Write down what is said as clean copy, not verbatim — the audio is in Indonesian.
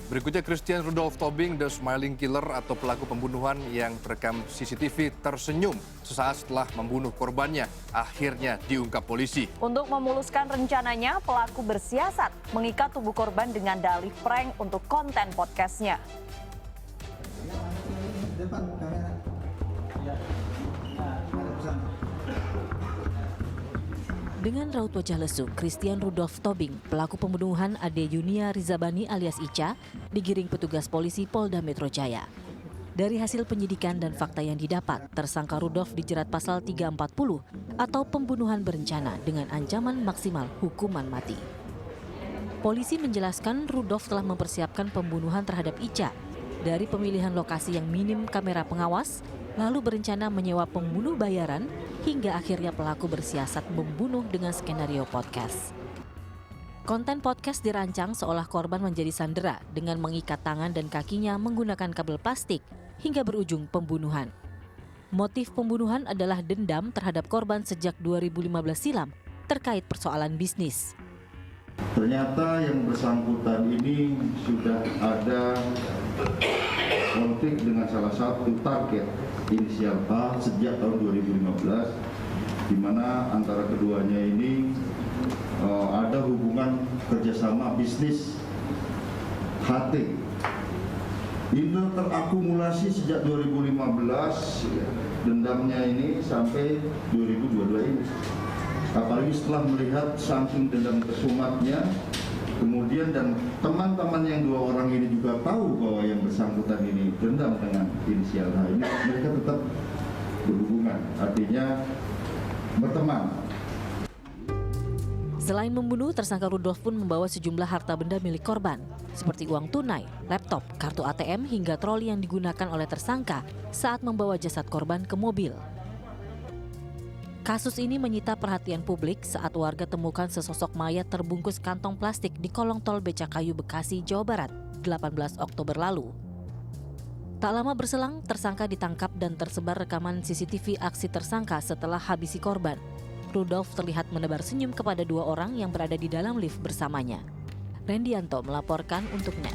Berikutnya Christian Rudolph Tobing, the smiling killer atau pelaku pembunuhan yang terekam CCTV tersenyum sesaat setelah membunuh korbannya, akhirnya diungkap polisi. Untuk memuluskan rencananya, pelaku bersiasat mengikat tubuh korban dengan dalih prank untuk konten podcastnya. Dengan raut wajah lesu, Christian Rudolph Tobing, pelaku pembunuhan Ade Yunia Rizabani alias Ica, digiring petugas polisi Polda Metro Jaya. Dari hasil penyidikan dan fakta yang didapat, tersangka Rudolph dijerat pasal 340 atau pembunuhan berencana dengan ancaman maksimal hukuman mati. Polisi menjelaskan Rudolph telah mempersiapkan pembunuhan terhadap Ica dari pemilihan lokasi yang minim kamera pengawas, lalu berencana menyewa pembunuh bayaran hingga akhirnya pelaku bersiasat membunuh dengan skenario podcast. Konten podcast dirancang seolah korban menjadi sandera dengan mengikat tangan dan kakinya menggunakan kabel plastik hingga berujung pembunuhan. Motif pembunuhan adalah dendam terhadap korban sejak 2015 silam terkait persoalan bisnis. Ternyata yang bersangkutan ini sudah ada konflik dengan salah satu target inisial A sejak tahun 2015, di mana antara keduanya ini ada hubungan kerjasama bisnis HT. Ini terakumulasi sejak 2015, dendamnya ini sampai 2022 ini. Apalagi setelah melihat saking dendam kesumatnya, kemudian dan teman-teman yang dua orang ini juga tahu bahwa yang bersangkutan ini dendam dengan inisial H ini, mereka tetap berhubungan, artinya berteman. Selain membunuh, tersangka Rudolph pun membawa sejumlah harta benda milik korban, seperti uang tunai, laptop, kartu ATM, hingga troli yang digunakan oleh tersangka saat membawa jasad korban ke mobil. Kasus ini menyita perhatian publik saat warga temukan sesosok mayat terbungkus kantong plastik di kolong tol Becakayu, Bekasi, Jawa Barat, 18 Oktober lalu. Tak lama berselang, tersangka ditangkap dan tersebar rekaman CCTV aksi tersangka setelah habisi korban. Rudolph terlihat menebar senyum kepada dua orang yang berada di dalam lift bersamanya. Rendianto melaporkan untuk NET.